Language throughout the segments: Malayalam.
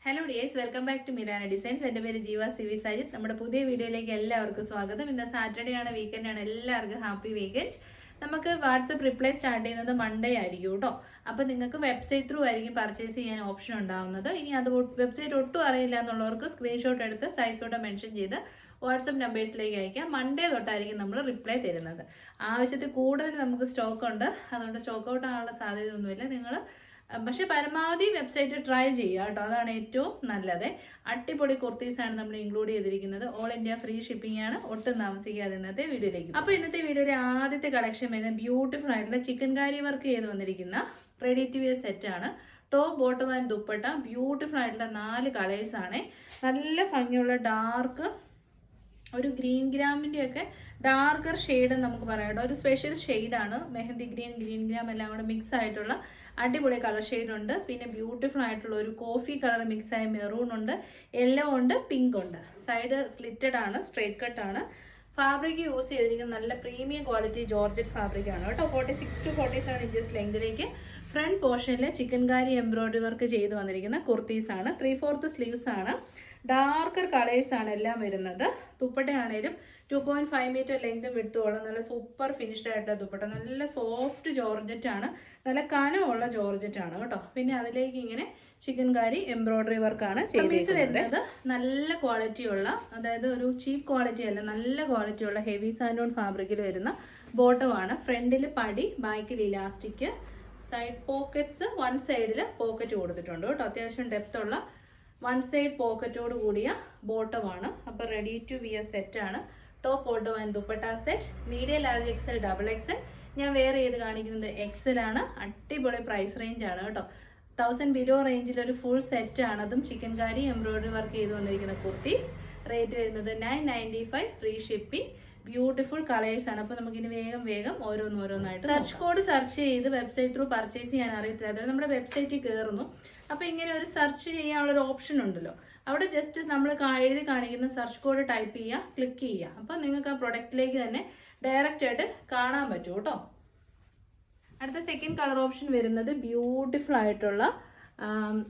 Hello dears, welcome back to Mirana designs. എൻ്റെ പേര് ജീവ സിവി സാജിത്ത്. നമ്മുടെ പുതിയ വീഡിയോയിലേക്ക് എല്ലാവർക്കും സ്വാഗതം. ഇന്ന് സാറ്റർഡേ ആണ്, വീക്കെൻഡ് ആണ്. എല്ലാവർക്കും ഹാപ്പി വീക്കെൻഡ്. നമുക്ക് വാട്സപ്പ് റിപ്ലൈ സ്റ്റാർട്ട് ചെയ്യുന്നത് മൺഡേ ആയിരിക്കും കേട്ടോ. അപ്പോൾ നിങ്ങൾക്ക് വെബ്സൈറ്റ് ത്രൂ ആയിരിക്കും പർച്ചേസ് ചെയ്യാൻ ഓപ്ഷൻ ഉണ്ടാവുന്നത്. ഇനി അത് വെബ്സൈറ്റ് ഒട്ടും അറിയില്ല എന്നുള്ളവർക്ക് സ്ക്രീൻഷോട്ട് എടുത്ത് സൈസോടെ മെൻഷൻ ചെയ്ത് വാട്സപ്പ് നമ്പേഴ്സിലേക്ക് അയക്കാം. മൺഡേ തൊട്ടായിരിക്കും നമ്മൾ റിപ്ലൈ തരുന്നത്. ആവശ്യത്തിൽ കൂടുതൽ നമുക്ക് സ്റ്റോക്ക് ഉണ്ട്, അതുകൊണ്ട് സ്റ്റോക്ക് ഔട്ട് ആകാനുള്ള സാധ്യതയൊന്നുമില്ല. നിങ്ങൾ പക്ഷെ പരമാവധി വെബ്സൈറ്റ് ട്രൈ ചെയ്യുക കേട്ടോ, അതാണ് ഏറ്റവും നല്ലത്. അടിപൊളി കുർത്തീസാണ് നമ്മൾ ഇൻക്ലൂഡ് ചെയ്തിരിക്കുന്നത്. ഓൾ ഇന്ത്യ ഫ്രീ ഷിപ്പിംഗ് ആണ്. ഒട്ടും താമസിക്കാതെ ഇന്നത്തെ വീഡിയോയിലേക്ക്. അപ്പോൾ ഇന്നത്തെ വീഡിയോയിലെ ആദ്യത്തെ കളക്ഷൻ വരുന്നത് ബ്യൂട്ടിഫുൾ ആയിട്ടുള്ള ചിക്കൻ കാരി വർക്ക് ചെയ്ത് വന്നിരിക്കുന്ന റെഡി ടു വെയർ സെറ്റാണ്. Top, bottom and dupatta. Beautiful ആയിട്ടുള്ള 4 കളേഴ്സാണ്. നല്ല ഭംഗിയുള്ള ഡാർക്ക്, ഒരു ഗ്രീൻ ഗ്രാമിൻ്റെ ഒക്കെ ഡാർക്കർ ഷെയ്ഡ് നമുക്ക് പറയാം കേട്ടോ. ഒരു സ്പെഷ്യൽ ഷെയ്ഡാണ്. മെഹന്തി ഗ്രീൻ, ഗ്രീൻ ഗ്രാം എല്ലാം കൂടെ മിക്സ് ആയിട്ടുള്ള അടിപൊളി കളർ ഷെയ്ഡ് ഉണ്ട്. പിന്നെ ബ്യൂട്ടിഫുൾ ആയിട്ടുള്ള ഒരു കോഫി കളർ മിക്സ് ആയ മെറൂൺ ഉണ്ട്, യെല്ലോ ഉണ്ട്, പിങ്ക് ഉണ്ട്. സൈഡ് സ്ലിറ്റഡ് ആണ്, സ്ട്രേറ്റ് കട്ട് ആണ്. ഫാബ്രിക് യൂസ് ചെയ്തിരിക്കുന്നത് നല്ല പ്രീമിയം ക്വാളിറ്റി ജോർജറ്റ് ഫാബ്രിക് ആണ് കേട്ടോ. 46 to 47 ഇഞ്ചസ് ലെങ്തിലേക്ക് ഫ്രണ്ട് പോർഷനിൽ ചിക്കൻ കാരി എംബ്രോയിഡറി വർക്ക് ചെയ്ത് വന്നിരിക്കുന്ന കുർത്തീസാണ്. 3/4 സ്ലീവ്സ് ആണ്. ഡാർക്കർ കളേഴ്സ് ആണ് എല്ലാം വരുന്നത്. ദുപ്പട്ടയാണേലും 2.5 മീറ്റർ ലെങ്തും വിട്ടുള്ള നല്ല സൂപ്പർ ഫിനിഷ്ഡ് ആയിട്ടുള്ള ദുപ്പട്ട. നല്ല സോഫ്റ്റ് ജോർജറ്റ് ആണ്, നല്ല കനമുള്ള ജോർജറ്റ് ആണ് കേട്ടോ. പിന്നെ അതിലേക്ക് ഇങ്ങനെ ചിക്കൻ കാരി എംബ്രോയിഡറി വർക്കാണ് ചെയ്ത് വരുന്നത്. നല്ല ക്വാളിറ്റിയുള്ള, അതായത് ഒരു ചീപ്പ് ക്വാളിറ്റി അല്ല, നല്ല ക്വാളിറ്റിയുള്ള ഹെവി സാൻഡോൺ ഫാബ്രിക്കിൽ വരുന്ന ബോട്ടമാണ്. ഫ്രണ്ടിൽ പടി, ബാക്കിൽ ഇലാസ്റ്റിക്, സൈഡ് പോക്കറ്റ്സ്, വൺ സൈഡിൽ പോക്കറ്റ് കൊടുത്തിട്ടുണ്ട് കേട്ടോ. അത്യാവശ്യം ഡെപ്ത് ഉള്ള വൺ സൈഡ് പോക്കറ്റോട് കൂടിയ ബോട്ടമാണ്. അപ്പോൾ റെഡി ടു വിയർ സെറ്റാണ്. Top, bottom and dupatta set. Medium, large, XL, double XL. ഞാൻ വെയർ ചെയ്ത് കാണിക്കുന്നത് എക്സൽ ആണ്. അടിപൊളി പ്രൈസ് റേഞ്ച് ആണ് കേട്ടോ. 1000 ബിലോ റേഞ്ചിൽ ഒരു ഫുൾ സെറ്റ് ആണ്. അതും ചിക്കൻ കാരി എംബ്രോയിഡറി വർക്ക് ചെയ്ത് വന്നിരിക്കുന്ന കുർത്തീസ്. റേറ്റ് വരുന്നത് 995, ഫ്രീ ഷിപ്പിംഗ്. ബ്യൂട്ടിഫുൾ കളേഴ്സ് ആണ്. അപ്പോൾ നമുക്കിനി വേഗം ഓരോന്നായിട്ട് സെർച്ച് കോഡ് സെർച്ച് ചെയ്ത് വെബ്സൈറ്റ് ത്രൂ പർച്ചേസ് ചെയ്യാൻ അറിയത്തില്ല, അതുകൊണ്ട് നമ്മുടെ വെബ്സൈറ്റിൽ കയറുന്നു. അപ്പോൾ ഇങ്ങനെ ഒരു സെർച്ച് ചെയ്യാനുള്ളൊരു ഓപ്ഷൻ ഉണ്ടല്ലോ, അവിടെ ജസ്റ്റ് നമ്മൾ എഴുതി കാണിക്കുന്ന സെർച്ച് കോഡ് ടൈപ്പ് ചെയ്യുക, ക്ലിക്ക് ചെയ്യുക. അപ്പോൾ നിങ്ങൾക്ക് ആ പ്രൊഡക്റ്റിലേക്ക് തന്നെ ഡയറക്റ്റ് ആയിട്ട് കാണാൻ പറ്റും കേട്ടോ. അടുത്ത സെക്കൻഡ് കളർ ഓപ്ഷൻ വരുന്നത് ബ്യൂട്ടിഫുൾ ആയിട്ടുള്ള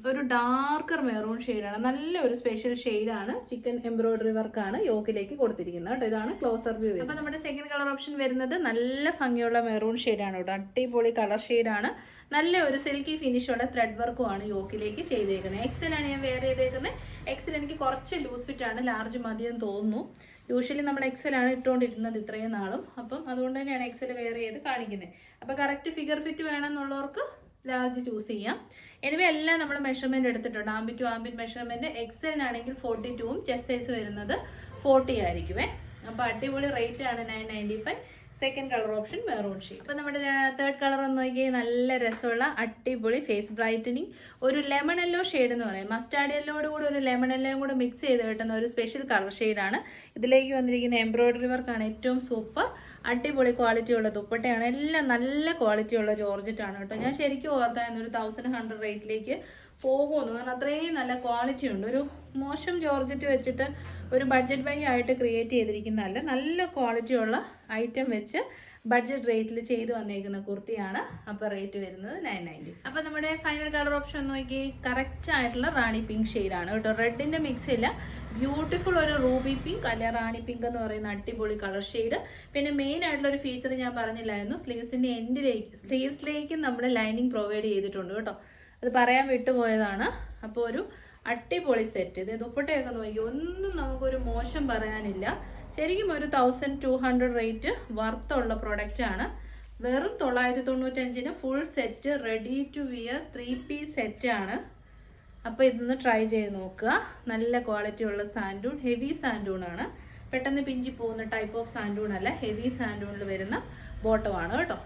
ഒരു ഡാർക്കർ മെറൂൺ ഷെയ്ഡാണ്. നല്ല ഒരു സ്പെഷ്യൽ ഷെയ്ഡാണ്. ചിക്കൻ എംബ്രോയിഡറി വർക്കാണ് യോക്കിലേക്ക് കൊടുത്തിരിക്കുന്നത് കേട്ടോ. ഇതാണ് ക്ലോസർ വ്യൂ. അപ്പോൾ നമ്മുടെ സെക്കൻഡ് കളർ ഓപ്ഷൻ വരുന്നത് നല്ല ഭംഗിയുള്ള മെറൂൺ ഷെയ്ഡാണ് കേട്ടോ. അടിപൊളി കളർ ഷെയ്ഡാണ്. നല്ല ഒരു സിൽക്കി ഫിനിഷുള്ള ത്രെഡ് വർക്കുമാണ് യോക്കിലേക്ക് ചെയ്തേക്കുന്നത്. എക്സലാണ് ഞാൻ വെയർ ചെയ്തേക്കുന്നത്. എക്സൽ എനിക്ക് കുറച്ച് ലൂസ് ഫിറ്റ് ആണ്, ലാർജ് മതിയെന്ന് തോന്നുന്നു. യൂഷ്വലി നമ്മൾ എക്സലാണ് ഇട്ടുകൊണ്ടിരുന്നത് ഇത്രയും നാളും. അപ്പം അതുകൊണ്ട് തന്നെയാണ് എക്സൽ വെയർ ചെയ്ത് കാണിക്കുന്നത്. അപ്പോൾ കറക്റ്റ് ഫിഗർ ഫിറ്റ് വേണമെന്നുള്ളവർക്ക് ലാർജ് ചൂസ് ചെയ്യാം. എനിവേ എല്ലാം നമ്മൾ മെഷർമെൻറ്റ് എടുത്തിട്ടുണ്ട്. Armpit to armpit measurement. എക്സലിനാണെങ്കിൽ 42ഉം ചെസ്റ്റ് സൈസ് വരുന്നത് 40 ആയിരിക്കുമേ. അപ്പോൾ അടിപൊളി റേറ്റ് ആണ് 995. Second colour option maroon shade. അപ്പോൾ നമ്മുടെ തേർഡ് കളർ ഒന്ന് നോക്കിയാൽ നല്ല രസമുള്ള അടിപൊളി ഫേസ് ബ്രൈറ്റനിങ്, ഒരു ലെമൺ യെല്ലോ ഷെയ്ഡ് എന്ന് പറയും. മസ്റ്റാർഡ് യെല്ലോട് കൂടെ ഒരു ലെമൺ യെല്ലോയും കൂടെ മിക്സ് ചെയ്ത് കിട്ടുന്ന ഒരു സ്പെഷ്യൽ കളർ ഷെയ്ഡാണ്. ഇതിലേക്ക് വന്നിരിക്കുന്ന എംബ്രോയിഡറി വർക്കാണ് ഏറ്റവും സൂപ്പർ. അടിപൊളി ക്വാളിറ്റിയുള്ള ദുപ്പട്ടയാണ്. എല്ലാം നല്ല ക്വാളിറ്റിയുള്ള ജോർജറ്റ് ആണ് കേട്ടോ. ഞാൻ ശരിക്കും ഓർത്തായിരുന്നു ഒരു 1100 റേറ്റിലേക്ക് പോകുമെന്ന്, കാരണം അത്രയും നല്ല ക്വാളിറ്റി ഉണ്ട്. ഒരു മോശം ജോർജറ്റ് വെച്ചിട്ട് ഒരു ബഡ്ജറ്റ് ബൈ ആയിട്ട് ക്രിയേറ്റ് ചെയ്തിരിക്കുന്നതല്ല, നല്ല ക്വാളിറ്റിയുള്ള ഐറ്റം വെച്ച് ബഡ്ജറ്റ് റേറ്റിൽ ചെയ്ത് വന്നേക്കുന്ന കുർത്തിയാണ്. അപ്പോൾ റേറ്റ് വരുന്നത് 990. അപ്പോൾ നമ്മുടെ ഫൈനൽ കളർ ഓപ്ഷൻ നോക്കി കറക്റ്റ് ആയിട്ടുള്ള റാണി പിങ്ക് ഷെയ്ഡാണ് കേട്ടോ. റെഡിൻ്റെ മിക്സ് ഇല്ല, ബ്യൂട്ടിഫുൾ ഒരു റൂബി പിങ്ക് അല്ല റാണി പിങ്ക് എന്ന് പറയുന്ന അടിപൊളി കളർ ഷെയ്ഡ്. പിന്നെ മെയിൻ ആയിട്ടുള്ള ഒരു ഫീച്ചർ ഞാൻ പറഞ്ഞില്ലായിരുന്നു, സ്ലീവ്സിൻ്റെ സ്ലീവ്സിലേക്കും നമ്മൾ ലൈനിങ് പ്രൊവൈഡ് ചെയ്തിട്ടുണ്ട് കേട്ടോ. അത് പറയാൻ വിട്ടുപോയതാണ്. അപ്പോൾ ഒരു അടിപൊളി സെറ്റ്. ഇത് ദുപ്പട്ടയൊക്കെ നോക്കി ഒന്നും നമുക്കൊരു മോശം പറയാനില്ല. ശരിക്കും ഒരു 1200 റേറ്റ് വർത്തുള്ള പ്രൊഡക്റ്റാണ്. വെറും 995 full set ready to wear 3 piece സെറ്റാണ്. അപ്പോൾ ഇതൊന്ന് ട്രൈ ചെയ്ത് നോക്കുക. നല്ല ക്വാളിറ്റി ഉള്ള സാൻഡൂൺ, ഹെവി സാൻഡൂണാണ്. പെട്ടെന്ന് പിഞ്ചി പോകുന്ന ടൈപ്പ് ഓഫ് സാൻഡൂൺ അല്ല, ഹെവി സാൻഡൂണിൽ വരുന്ന ബോട്ടമാണ് കേട്ടോ.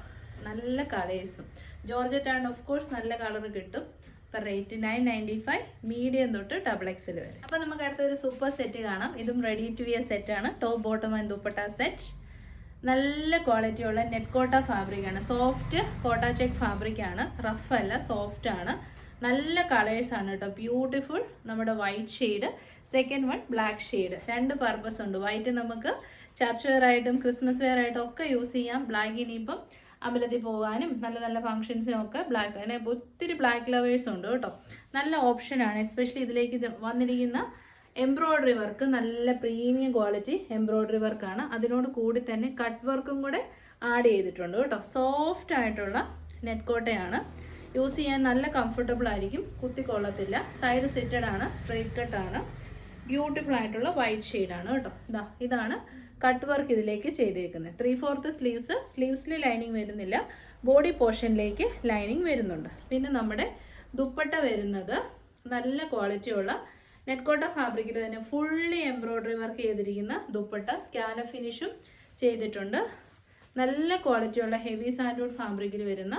നല്ല കളേഴ്സും ജോർജറ്റ് ആണ്, ഓഫ് കോഴ്സ് നല്ല കളർ കിട്ടും. അപ്പോൾ റേറ്റ് 995, മീഡിയം തൊട്ട് ഡബിൾ എക്സൽ വരെ. അപ്പോൾ നമുക്ക് അടുത്ത ഒരു സൂപ്പർ സെറ്റ് കാണാം. ഇതും റെഡി ടു വിയർ സെറ്റാണ്. Top, bottom and dupatta set. നല്ല ക്വാളിറ്റിയുള്ള നെറ്റ് കോട്ട ഫാബ്രിക്കാണ്. സോഫ്റ്റ് കോട്ട ചെക്ക് ഫാബ്രിക്കാണ്. റഫ് അല്ല, സോഫ്റ്റ് ആണ്. നല്ല കളേഴ്സാണ് കേട്ടോ. ബ്യൂട്ടിഫുൾ നമ്മുടെ white shade, second one black shade. 2 purpose ഉണ്ട്. വൈറ്റ് നമുക്ക് ചർച്ച് വെയർ ആയിട്ടും ക്രിസ്മസ് വെയർ ആയിട്ടും ഒക്കെ യൂസ് ചെയ്യാം. ബ്ലാക്ക് ഇനിയിപ്പം അമ്പലത്തിൽ പോകാനും നല്ല നല്ല ഫംഗ്ഷൻസിനും ഒക്കെ ബ്ലാക്ക്, അതിന് ഒത്തിരി ബ്ലാക്ക് ലവേഴ്സ് ഉണ്ട് കേട്ടോ. നല്ല ഓപ്ഷനാണ്. എസ്പെഷ്യലി ഇതിലേക്ക് വന്നിരിക്കുന്ന എംബ്രോയ്ഡറി വർക്ക് നല്ല പ്രീമിയം ക്വാളിറ്റി എംബ്രോയ്ഡറി വർക്കാണ്. അതിനോട് കൂടി തന്നെ കട്ട് വർക്കും കൂടെ ആഡ് ചെയ്തിട്ടുണ്ട് കേട്ടോ. സോഫ്റ്റ് ആയിട്ടുള്ള നെറ്റ് കോട്ടയാണ്. യൂസ് ചെയ്യാൻ നല്ല കംഫർട്ടബിൾ ആയിരിക്കും, കുത്തിക്കൊള്ളത്തില്ല. സൈഡ് സിറ്റഡ് ആണ്, സ്ട്രെയിറ്റ് കട്ടാണ്, ബ്യൂട്ടിഫുൾ ആയിട്ടുള്ള വൈറ്റ് ഷെയ്ഡാണ് കേട്ടോ. ഇതാണ് കട്ട് വർക്ക് ഇതിലേക്ക് ചെയ്തേക്കുന്നത്. 3/4 സ്ലീവ്സ്, സ്ലീവ്സിൽ ലൈനിങ് വരുന്നില്ല, ബോഡി പോർഷനിലേക്ക് ലൈനിങ് വരുന്നുണ്ട്. പിന്നെ നമ്മുടെ ദുപ്പട്ട വരുന്നത് നല്ല ക്വാളിറ്റിയുള്ള നെറ്റ് കോട്ട ഫാബ്രിക്കിൽ തന്നെ ഫുള്ളി എംബ്രോയ്ഡറി വർക്ക് ചെയ്തിരിക്കുന്ന ദുപ്പട്ട, സ്കാലപ്പ് ഫിനിഷും ചെയ്തിട്ടുണ്ട്. നല്ല ക്വാളിറ്റിയുള്ള ഹെവി സാൻഡൂൺ ഫാബ്രിക്കിൽ വരുന്ന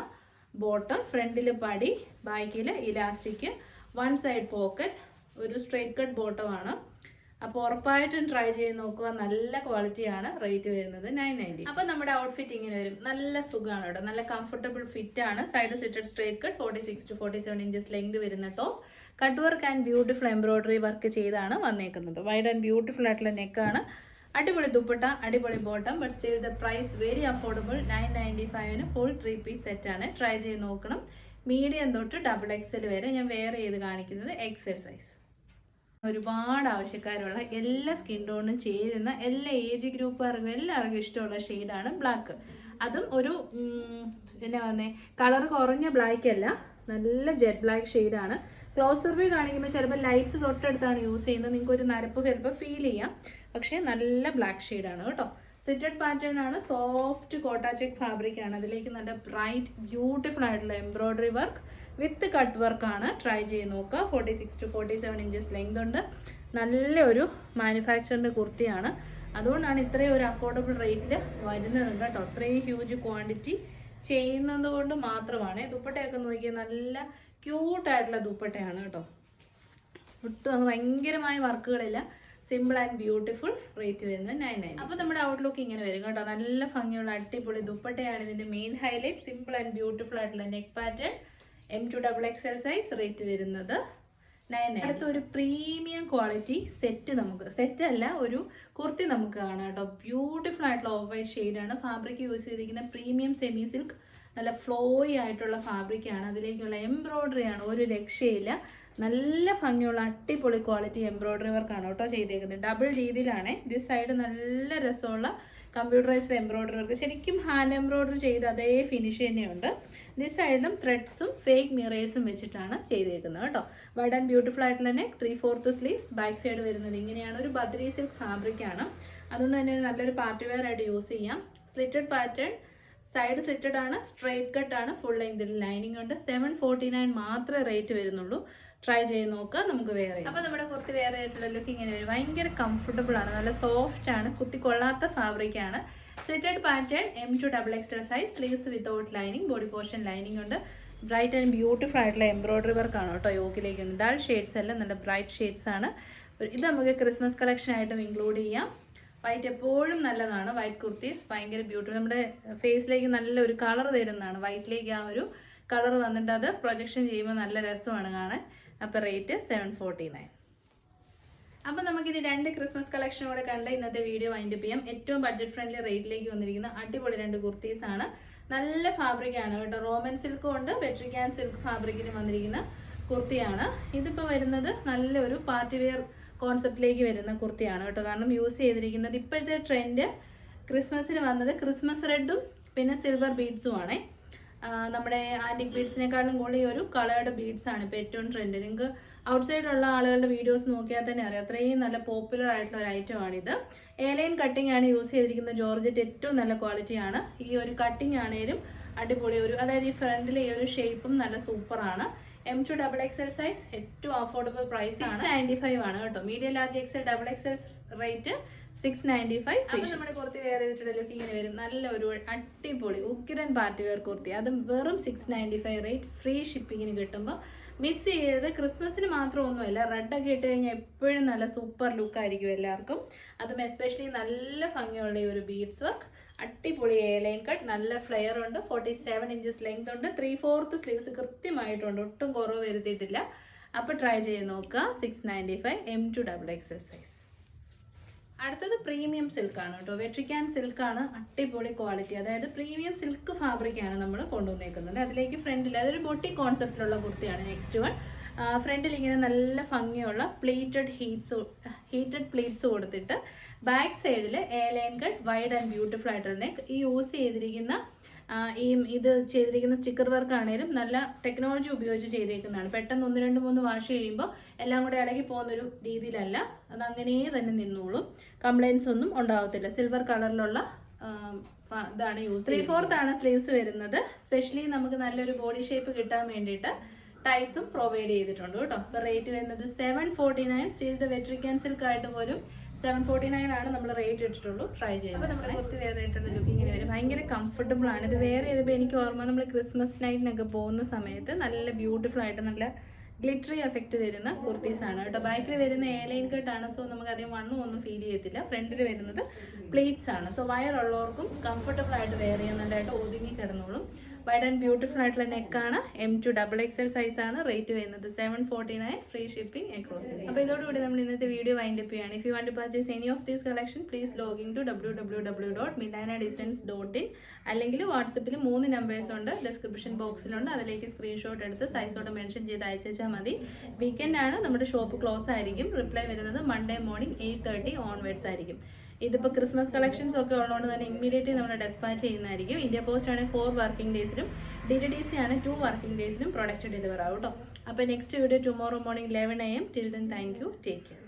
ബോട്ടം, ഫ്രണ്ടിൽ പടി, ബാക്കിൽ ഇലാസ്റ്റിക്, വൺ സൈഡ് പോക്കറ്റ്, ഒരു സ്ട്രെയിറ്റ് കട്ട് ബോട്ടമാണ്. അപ്പോൾ ഉറപ്പായിട്ടും ട്രൈ ചെയ്ത് നോക്കുക. നല്ല ക്വാളിറ്റിയാണ്. റേറ്റ് വരുന്നത് 990. അപ്പോൾ നമ്മുടെ ഔട്ട്ഫിറ്റ് ഇങ്ങനെ വരും. നല്ല സുഖമാണ് കേട്ടോ, നല്ല കംഫർട്ടബിൾ ഫിറ്റ് ആണ്. Side slitted straight cut, 46 to 47 inches length വരുന്ന top, cut work and beautiful embroidery work ചെയ്താണ് വന്നേക്കുന്നത്. വൈഡ് ആൻഡ് ബ്യൂട്ടിഫുൾ ആയിട്ടുള്ള നെക്കാണ്. അടിപൊളി ദുപ്പട്ട, അടിപൊളി bottom, but still the price very affordable. 995 full 3-piece സെറ്റാണ്. ട്രൈ ചെയ്ത് നോക്കണം. മീഡിയം തൊട്ട് XXL വരെ ഞാൻ വെയർ ചെയ്ത് കാണിക്കുന്നത് XL സൈസ്. ഒരുപാട് ആവശ്യക്കാരുള്ള എല്ലാ സ്കിൻ ടോണും ചേരുന്ന എല്ലാ ഏജ് ഗ്രൂപ്പുകാർക്കും എല്ലാവർക്കും ഇഷ്ടമുള്ള ഷെയ്ഡാണ് ബ്ലാക്ക്. അതും ഒരു പിന്നെ വന്നേ കളർ കുറഞ്ഞ ബ്ലാക്ക് അല്ല, നല്ല ജെറ്റ് ബ്ലാക്ക് ഷെയ്ഡാണ്. ക്ലോസർ വ്യൂ കാണിക്കുമ്പോൾ ചിലപ്പോൾ ലൈറ്റ്സ് തൊട്ടടുത്താണ് യൂസ് ചെയ്യുന്നത്, നിങ്ങൾക്ക് ഒരു നരപ്പ് ചിലപ്പോൾ ഫീൽ ചെയ്യാം. പക്ഷേ നല്ല ബ്ലാക്ക് ഷെയ്ഡാണ് കേട്ടോ. സ്ലിറ്റഡ് പാറ്റേൺ ആണ്, സോഫ്റ്റ് കോട്ട ചെക്ക് ഫാബ്രിക് ആണ്. അതിലേക്ക് നല്ല ബ്രൈറ്റ് ബ്യൂട്ടിഫുൾ ആയിട്ടുള്ള എംബ്രോയ്ഡറി വർക്ക് വിത്ത് കട്ട് വർക്കാണ്. ട്രൈ ചെയ്ത് നോക്കുക. 46 to 47 ഇഞ്ചസ് ലെങ്ത് ഉണ്ട്. നല്ലൊരു മാനുഫാക്ചറിൻ്റെ കുർത്തിയാണ്. അതുകൊണ്ടാണ് ഇത്രയും ഒരു അഫോർഡബിൾ റേറ്റിൽ വരുന്നത് കേട്ടോ. അത്രയും ഹ്യൂജ് ക്വാണ്ടിറ്റി ചെയ്യുന്നത് കൊണ്ട് മാത്രമാണ്. ദുപ്പട്ടയൊക്കെ നോക്കിയാൽ നല്ല ക്യൂട്ടായിട്ടുള്ള ദുപ്പട്ടയാണ് കേട്ടോ. ഒട്ടും അങ്ങ് ഭയങ്കരമായ വർക്കുകളില്ല, സിമ്പിൾ ആൻഡ് ബ്യൂട്ടിഫുൾ. റേറ്റ് വരുന്നത് 990. അപ്പോൾ നമ്മുടെ ഔട്ട്ലുക്ക് ഇങ്ങനെ വരും കേട്ടോ. നല്ല ഭംഗിയുള്ള അടിപൊളി ദുപ്പട്ടയാണ് ഇതിൻ്റെ main highlight. Simple and beautiful ആയിട്ടുള്ള neck pattern, M2XXL size. Rate വരുന്നത് 990. അടുത്ത ഒരു പ്രീമിയം ക്വാളിറ്റി സെറ്റ്, നമുക്ക് സെറ്റ് അല്ല ഒരു കുർത്തി നമുക്ക് കാണാം കേട്ടോ. ബ്യൂട്ടിഫുൾ ആയിട്ടുള്ള ഓഫ് വൈറ്റ് ഷെയ്ഡാണ്. ഫാബ്രിക് യൂസ് ചെയ്തിരിക്കുന്ന പ്രീമിയം സെമി സിൽക്ക്, നല്ല ഫ്ലോയി ആയിട്ടുള്ള ഫാബ്രിക്കാണ്. അതിലേക്കുള്ള എംബ്രോയ്ഡറി ആണ്, ഒരു രക്ഷയില്ല. നല്ല ഭംഗിയുള്ള അടിപൊളി ക്വാളിറ്റി എംബ്രോയ്ഡറി വർക്കാണ് കേട്ടോ ചെയ്തേക്കുന്നത്. ഡബിൾ രീതിയിലാണ്. ദിസ് സൈഡ് നല്ല രസമുള്ള കമ്പ്യൂട്ടറൈസ്ഡ് എംബ്രോയ്ഡറി വർക്ക്, ശരിക്കും ഹാൻഡ് എംബ്രോയ്ഡറി ചെയ്ത് അതേ ഫിനിഷ് തന്നെയുണ്ട്. ദിസ് സൈഡിലും ത്രെഡ്സും ഫേക്ക് മിറേഴ്സും വെച്ചിട്ടാണ് ചെയ്തേക്കുന്നത് കേട്ടോ. വൈഡ് ആൻഡ് ബ്യൂട്ടിഫുൾ ആയിട്ടുള്ള നെക്ക്, 3/4 സ്ലീവ്സ്. ബാക്ക് സൈഡ് വരുന്നത് ഇങ്ങനെയാണ്. ഒരു ബദ്രി സിൽക്ക് ഫാബ്രിക്കാണ്, അതുകൊണ്ട് തന്നെ നല്ലൊരു പാർട്ടി വെയർ ആയിട്ട് യൂസ് ചെയ്യാം. സ്ലിറ്റഡ് പാറ്റേൺ, സൈഡ് സ്ലിറ്റഡ് ആണ്, സ്ട്രെയിറ്റ് കട്ട് ആണ്, ഫുൾ ലെങ്തിൽ ലൈനിങ് ഉണ്ട്. 749 മാത്രമേ റേറ്റ് വരുന്നുള്ളൂ. ട്രൈ ചെയ്ത് നോക്കുക. നമുക്ക് വേറെ അപ്പോൾ നമ്മുടെ കുർത്തി വേറെ ആയിട്ടുള്ള ലുക്ക് ഇങ്ങനെ വരും. ഭയങ്കര കംഫർട്ടബിൾ ആണ്, നല്ല സോഫ്റ്റ് ആണ്, കുത്തിക്കൊള്ളാത്ത ഫാബ്രിക് ആണ്. Slitted pattern, M2XXL size. Sleeves without lining, body portion lining ഉണ്ട്. ബ്രൈറ്റ് ആൻഡ് ബ്യൂട്ടിഫുൾ ആയിട്ടുള്ള എംബ്രോയ്ഡറി വർക്കാണ് കേട്ടോ. യോക്കിലേക്കൊന്നും ഡൾ ഷെയ്ഡ്സ് അല്ല, നല്ല ബ്രൈറ്റ് ഷെയ്ഡ്സ് ആണ്. ഇത് നമുക്ക് ക്രിസ്മസ് കളക്ഷൻ ആയിട്ടും ഇൻക്ലൂഡ് ചെയ്യാം. വൈറ്റ് എപ്പോഴും നല്ലതാണ്. വൈറ്റ് കുർത്തീസ് ഭയങ്കര ബ്യൂട്ടിഫുൾ, നമ്മുടെ ഫേസിലേക്ക് നല്ലൊരു കളർ തരുന്നതാണ്. വൈറ്റിലേക്ക് ആ ഒരു കളർ വന്നിട്ട് അത് പ്രൊജക്ഷൻ ചെയ്യുമ്പോൾ നല്ല രസമാണ് കാണാൻ. അപ്പോൾ റേറ്റ് 749. അപ്പോൾ നമുക്കിത് 2 ക്രിസ്മസ് കളക്ഷൻ കൂടെ കണ്ട് ഇന്നത്തെ വീഡിയോ വൈൻഡപ്പ് ചെയ്യാം. ഏറ്റവും ബഡ്ജറ്റ് ഫ്രണ്ട്ലി റേറ്റിലേക്ക് വന്നിരിക്കുന്ന അടിപൊളി 2 കുർത്തീസ് ആണ്. നല്ല ഫാബ്രിക് ആണ് കേട്ടോ. റോമൻ സിൽക്കും ഉണ്ട്, വെട്രിക്കാൻ സിൽക്ക് ഫാബ്രിക്കിൽ വന്നിരിക്കുന്ന കുർത്തിയാണ്. ഇതിപ്പോൾ വരുന്നത് നല്ലൊരു പാർട്ടി വെയർ കോൺസെപ്റ്റിലേക്ക് വരുന്ന കുർത്തിയാണ് കേട്ടോ. കാരണം യൂസ് ചെയ്തിരിക്കുന്നത് ഇപ്പോഴത്തെ ട്രെൻഡ് ക്രിസ്മസിന് വന്നത് ക്രിസ്മസ് റെഡും പിന്നെ സിൽവർ ബീഡ്സും ആണേ. നമ്മുടെ ആൻറ്റിക് ബീഡ്സിനെക്കാളും കൂടി ഒരു കളേർഡ് ബീഡ്സ് ആണ് ഇപ്പോൾ ഏറ്റവും ട്രെൻഡ്. നിങ്ങൾക്ക് ഔട്ട്സൈഡിലുള്ള ആളുകളുടെ വീഡിയോസ് നോക്കിയാൽ തന്നെ അറിയാം, അത്രയും നല്ല പോപ്പുലർ ആയിട്ടുള്ള ഒരു ഐറ്റമാണിത്. എയർലൈൻ കട്ടിംഗ് ആണ് യൂസ് ചെയ്തിരിക്കുന്നത്. ജോർജറ്റ് ഏറ്റവും നല്ല ക്വാളിറ്റിയാണ്. ഈ ഒരു കട്ടിംഗ് ആണേലും അടിപൊളി ഒരു, അതായത് ഈ ഫ്രണ്ടിലെ ഈ ഒരു ഷേപ്പും നല്ല സൂപ്പറാണ്. M2XXL സൈസ്, ഏറ്റവും അഫോർഡബിൾ പ്രൈസ് ആണ്. 695 ആണ് കേട്ടോ. Medium large XL rate 695. അപ്പോൾ നമ്മുടെ കുർത്തി വെയർ ചെയ്തിട്ടുള്ള ലുക്ക് ഇങ്ങനെ വരും. നല്ലൊരു അടിപൊളി ഉഗ്രൻ പാർട്ടി വെയർ കുർത്തി, അതും വെറും 695 റേറ്റ്. ഫ്രീ ഷിപ്പിങ്ങിന് കിട്ടുമ്പോൾ മിസ് ചെയ്ത് ക്രിസ്മസിന് മാത്രമൊന്നുമല്ല, റെഡൊക്കെ ഇട്ട് കഴിഞ്ഞാൽ എപ്പോഴും നല്ല സൂപ്പർ ലുക്ക് ആയിരിക്കും എല്ലാവർക്കും. അതും എസ്പെഷ്യലി നല്ല ഭംഗിയുള്ള ഈ ഒരു ബീഡ്സ് വർക്ക്, അടിപൊളി എയർലൈൻ കട്ട്, നല്ല ഫ്ലെയർ ഉണ്ട്. 47 ഇഞ്ചസ് ലെങ്ത് ഉണ്ട്. 3/4 സ്ലീവ്സ് കൃത്യമായിട്ടുണ്ട്, ഒട്ടും കുറവ് വരുത്തിയിട്ടില്ല. അപ്പോൾ ട്രൈ ചെയ്ത് നോക്കുക. 695 M2XXL സൈസ്. അടുത്തത് പ്രീമിയം സിൽക്കാണ് കേട്ടോ. വെട്രിക്കാൻ സിൽക്കാണ്, അടിപൊളി ക്വാളിറ്റി. അതായത് പ്രീമിയം സിൽക്ക് ഫാബ്രിക്കാണ് നമ്മൾ കൊണ്ടുവന്നേക്കുന്നത്. അതിലേക്ക് ഫ്രണ്ടിൽ അതൊരു ബൊട്ടി കോൺസെപ്റ്റിലുള്ള കുർത്തിയാണ്. നെക്സ്റ്റ് വൺ ഫ്രണ്ടിൽ ഇങ്ങനെ നല്ല ഭംഗിയുള്ള ഹീറ്റഡ് പ്ലീറ്റ്സ് കൊടുത്തിട്ട് ബാക്ക് സൈഡിൽ A line cut wide and beautiful ആയിട്ടുള്ള നെക്ക്. ഈ യൂസ് ചെയ്തിരിക്കുന്ന ഇത് ചെയ്തിരിക്കുന്ന സ്റ്റിക്കർ വർക്ക് ആണെങ്കിലും നല്ല ടെക്നോളജി ഉപയോഗിച്ച് ചെയ്തേക്കുന്നതാണ്. പെട്ടെന്ന് 1 2 3 വാഷ് കഴിയുമ്പോൾ എല്ലാം കൂടെ ഇളകി പോകുന്നൊരു രീതിയിലല്ല, അത് അങ്ങനെ തന്നെ നിന്നോളും. കംപ്ലൈൻസ് ഒന്നും ഉണ്ടാവത്തില്ല. സിൽവർ കളറിലുള്ള ഇതാണ് യൂസ്. 3/4 ആണ് സ്ലീവ്സ് വരുന്നത്. സ്പെഷ്യലി നമുക്ക് നല്ലൊരു ബോഡി ഷേപ്പ് കിട്ടാൻ വേണ്ടിയിട്ട് ടൈസും പ്രൊവൈഡ് ചെയ്തിട്ടുണ്ട് കേട്ടോ. അപ്പോൾ റേറ്റ് വരുന്നത് 749. സ്റ്റിൽ ദ വെട്രിക്കാൻ സിൽക്ക് ആയിട്ട് പോലും 749 ആണ് നമ്മൾ റേറ്റ് ഇട്ടിട്ടുള്ളൂ. ട്രൈ ചെയ്യാം. അപ്പോൾ നമ്മുടെ കുർത്തി വേറെ ആയിട്ടുള്ള ലുക്ക് ഇങ്ങനെ വരും. ഭയങ്കര കംഫർട്ടബിൾ ആണ്. ഇത് വേറെ ചെയ്തപ്പോൾ എനിക്ക് ഓർമ്മ നമ്മൾ ക്രിസ്മസ് നൈറ്റിനൊക്കെ പോകുന്ന സമയത്ത് നല്ല ബ്യൂട്ടിഫുൾ ആയിട്ട് നല്ല ഗ്ലിറ്ററി എഫക്റ്റ് തരുന്ന കുർത്തീസാണ് കേട്ടോ. ബാക്കിൽ വരുന്ന എ ലൈൻ കട്ടാണ്. സോ നമുക്ക് അധികം വണ്ണം ഒന്നും ഫീൽ ചെയ്യത്തില്ല. ഫ്രണ്ടിൽ വരുന്നത് പ്ലേറ്റ്സ് ആണ്. സോ വയറുള്ളവർക്കും കംഫർട്ടബിൾ ആയിട്ട് വെയർ ചെയ്യാൻ നല്ലതായിട്ട് ഒതുങ്ങി കിടന്നോളും. വൈഡ് ആൻഡ് ബ്യൂട്ടിഫുൾ ആയിട്ടുള്ള നെക്കാണ്. M2 XXL സൈസാണ്. റേറ്റ് വരുന്നത് 749. Free shipping across India. അപ്പോൾ ഇതോടുകൂടി നമ്മൾ ഇന്നത്തെ വീഡിയോ വൈൻഡപ്പ് ചെയ്യുകയാണ്. If you want to purchase any of these collection please login to www.milanadesigns.in. അല്ലെങ്കിൽ വാട്സപ്പിൽ 3 നമ്പേഴ്സ് ഉണ്ട്, ഡിസ്ക്രിപ്ഷൻ ബോക്സിലുണ്ട്. അതിലേക്ക് സ്ക്രീൻഷോട്ട് എടുത്ത് സൈസോടെ മെൻഷൻ ചെയ്ത് അയച്ചാൽ മതി. വീക്കെൻഡ് ആണ്, നമ്മുടെ ഷോപ്പ് ക്ലോസ് ആയിരിക്കും. റിപ്ലൈ വരുന്നത് മൺഡേ മോർണിംഗ് 8:30 ഓൺവേർഡ്സ് ആയിരിക്കും. ഇതിപ്പോൾ ക്രിസ്മസ് കളക്ഷൻസ് ഒക്കെ ഉള്ളതുകൊണ്ട് തന്നെ ഇമ്മീഡിയറ്റ്ലി നമ്മൾ ഡെസ്പാച്ച് ചെയ്യുന്നതായിരിക്കും. ഇന്ത്യ പോസ്റ്റ് ആണെങ്കിൽ 4 വർക്കിംഗ് ഡേയ്സിലും DTDC ആണ് 2 വർക്കിംഗ് ഡേയ്സിലും പ്രൊഡക്റ്റ് ഡെലിവർ ആവും കേട്ടോ. അപ്പോൾ next video tomorrow morning 11 AM. Till then thank you, take care.